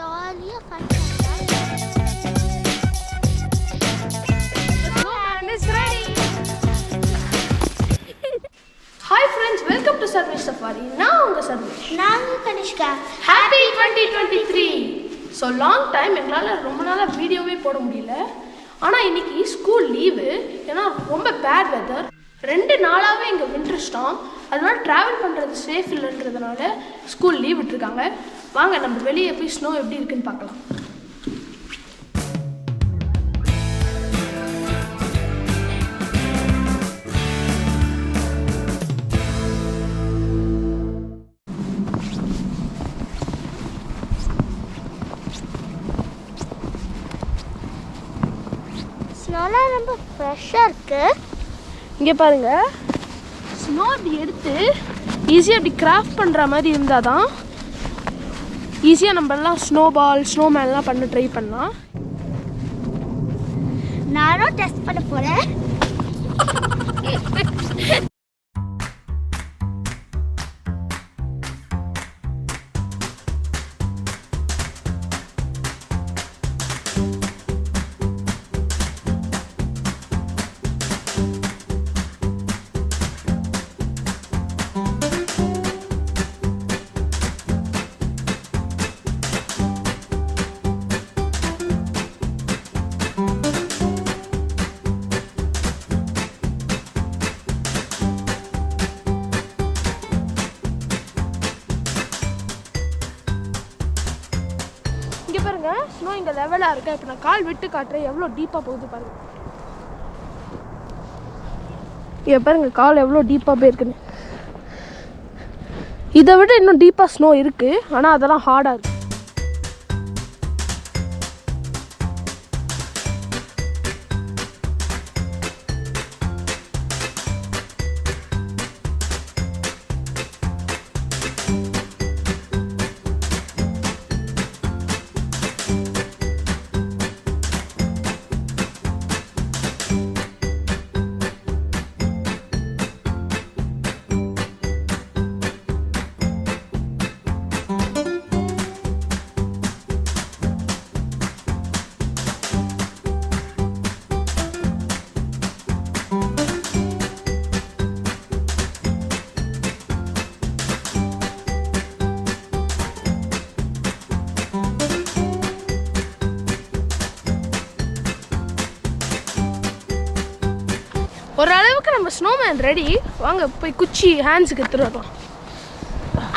ஜாலியா ஃபன் பண்ணலாம். Hi friends, welcome to Sarvesh Safari. நான் உங்க சர்வேஷ். நான் Kanishka. Happy 2023. So long time எங்களால ரொம்ப நாளா வீடியோவே போட முடியல. ஆனா இன்னைக்கு ஸ்கூல் லீவு. ஏன்னா ரொம்ப பேட் வெதர். 2 நாளாவே இங்க வின்டர் ஸ்டார்ம். அதனால டிராவல் பண்றது சேஃப் இல்லன்றதுனால ஸ்கூல் லீவ் விட்டுருக்காங்க. வாங்க நம்ம வெளியே போய் ஸ்னோ எப்படி இருக்குன்னு பார்க்கலாம். ஸ்னோலாம் ரொம்ப ஃப்ரெஷ்ஷாக இருக்குது. இங்கே பாருங்க, ஸ்னோ அப்படி எடுத்து ஈஸியாக அப்படி கிராஃப்ட் பண்ணுற மாதிரி இருந்தால் தான் ஈஸியாக நம்மளாம் ஸ்னோபால் ஸ்னோமேன்லாம் பண்ண ட்ரை பண்ணலாம். நானும் டெஸ்ட் பண்ண போகிறேன். இங்கே பாருங்க, ஸ்னோ இங்கே லெவலாக இருக்கு. இப்போ நான் கால் விட்டு காட்டுறேன் எவ்வளோ டீப்பாக போகுது பாருங்க. இங்கே பாருங்க கால் எவ்வளோ டீப்பாக போயிருக்குன்னு. இதை விட இன்னும் டீப்பாக ஸ்னோ இருக்கு, ஆனால் அதெல்லாம் ஹார்டாக இருக்கு. ஓரளவுக்கு நம்ம ஸ்னோமேன் ரெடி. வாங்க போய் குச்சி ஹேண்ட்ஸுக்கு எடுத்துட்டு வரலாம்.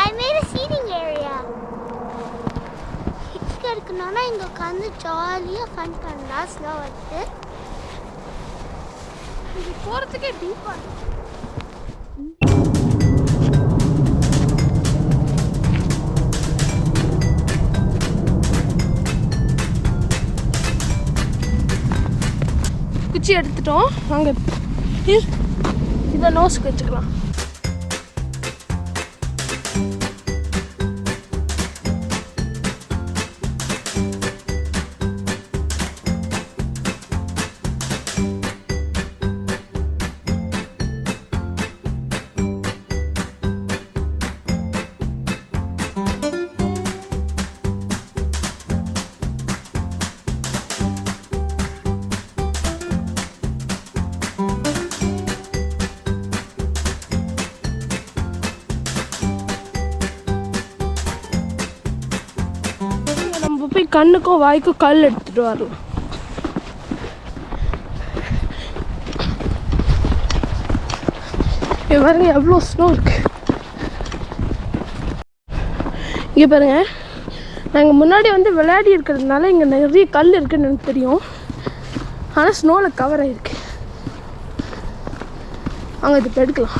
I made a seating area. ஹிட்ஸ்க்கு இருக்கணும்னா இங்கே உட்காந்து ஜாலியாக ஃபன் பண்ணலாம். ஸ்னோ வந்து இது போகிறதுக்கே டீப்பாக இருக்கு. குச்சி எடுத்துட்டோம். வாங்க இதை நோஸ்க்கு வச்சுக்கலாம். போய் கண்ணுக்கும் வாய்க்கும் கல் எடுத்துட்டு வரலாம். இங்கே பாருங்க எவ்வளோ ஸ்னோ இருக்கு. இங்கே பாருங்க, நாங்கள் முன்னாடி வந்து விளையாடி இருக்கிறதுனால இங்கே நிறைய கல் இருக்குன்னு எனக்கு தெரியும். ஆனால் ஸ்னோவில் கவர் ஆகிருக்கு. அங்கே இது எடுக்கலாம்.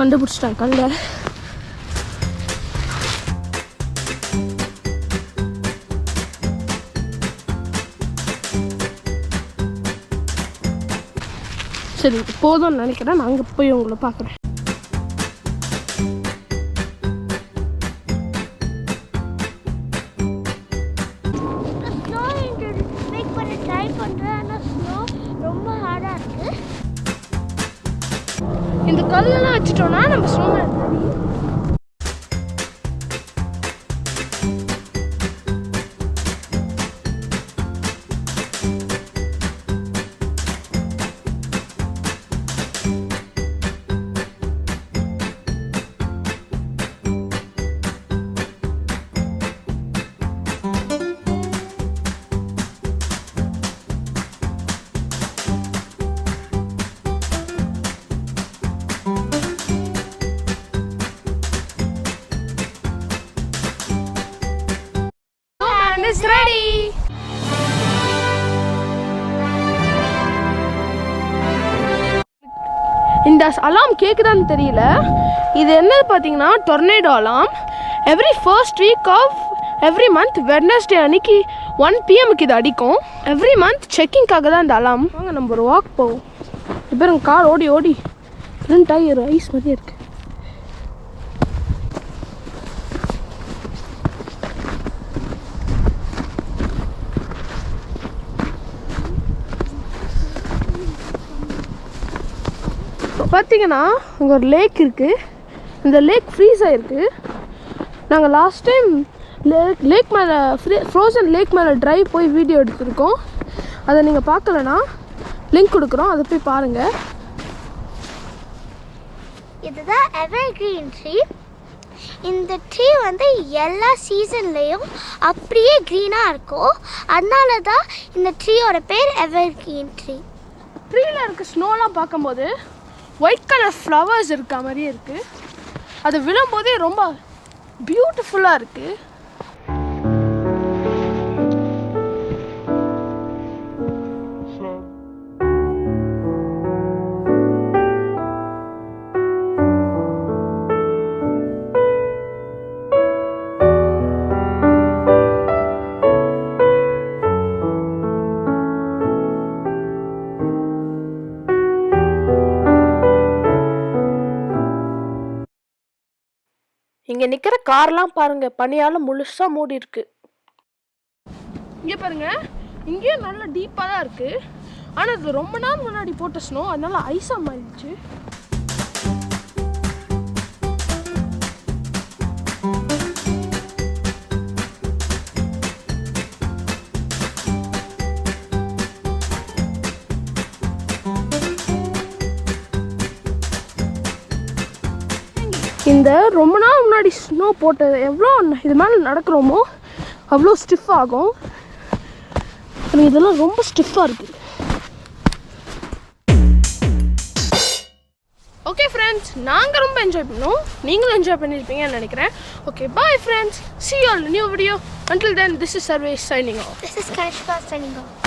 கண்டுபிடிச்சிட்டாங்க கல்ல. சரி போதும்னு நினைக்கிறேன். நான் அங்கே போய் உங்களை பார்க்குறேன். ஸ்னோ மேக் பண்ண ட்ரை பண்ணுறேன். ஆனால் ஸ்னோ ரொம்ப ஹார்டாக இருக்குது. இந்த கல்லெல்லாம் வச்சுட்டோம்னா நம்ம ஸ்னோமேன் ரெடி. Is ready. இந்த அலாம் கேக்குதான்னு தெரியல. இது என்னது பார்த்தீங்கன்னா tornado alarm. Every first week of every month Wednesday அன்னைக்கு 1 PM இது அடிக்கும். எவ்ரி மந்த் செக்கிங்காக தான் இந்த அலாம். வாங்க நம்ம ஒரு வாக் போவோம். இப்போ கார் ஓடி ஓடி ஃப்ரண்ட் டயர் ஐஸ் மாதிரி இருக்கு. பார்த்தீங்கன்னா அங்கே ஒரு லேக் இருக்குது. இந்த லேக் ஃப்ரீஸ் ஆகிருக்கு. நாங்கள் லாஸ்ட் டைம் லேக் மேலே ஃப்ரோசன் லேக் மேலே ட்ரைவ் போய் வீடியோ எடுத்திருக்கோம். அதை நீங்கள் பார்க்கலன்னா லிங்க் கொடுக்குறோம், அதை போய் பாருங்கள். இதுதான் எவர்கிரீன் ட்ரீ. இந்த ட்ரீ வந்து எல்லா சீசன்லேயும் அப்படியே க்ரீனாக இருக்கும். அதனால தான் இந்த ட்ரீயோட பேர் எவர்கிரீன் ட்ரீ. ட்ரீயில் இருக்க ஸ்னோலாம் பார்க்கும்போது ஒயிட் கலர் ஃப்ளவர்ஸ் இருக்க மாதிரியே இருக்குது. அது விழும்போதே ரொம்ப பியூட்டிஃபுல்லாக இருக்குது. இங்கே நிற்கிற கார்லாம் பாருங்க, பனியால் முழுசாக மூடி இருக்கு. இங்கே பாருங்க, இங்கேயும் நல்லா டீப்பாக தான் இருக்கு. ஆனால் அது ரொம்ப நாள் முன்னாடி போட்ட ஸ்னோ, அதனால ஐஸாக மாறிடுச்சு. இந்த ரொம்ப நாள் முன்னாடி ஸ்னோ போட்டது எவ்வளோ இது மேலே நடக்கிறோமோ அவ்வளோ ஸ்டிஃப் ஆகும். இதெல்லாம் ரொம்ப ஸ்டிஃபாக இருக்குது. ஓகே ஃப்ரெண்ட்ஸ், நாங்கள் ரொம்ப என்ஜாய் பண்ணோம். நீங்களும் என்ஜாய் பண்ணியிருப்பீங்கன்னு நினைக்கிறேன். Okay, bye friends. See you all in a new video. Until then, this is Sarvesh signing off. This is Kanishka signing off.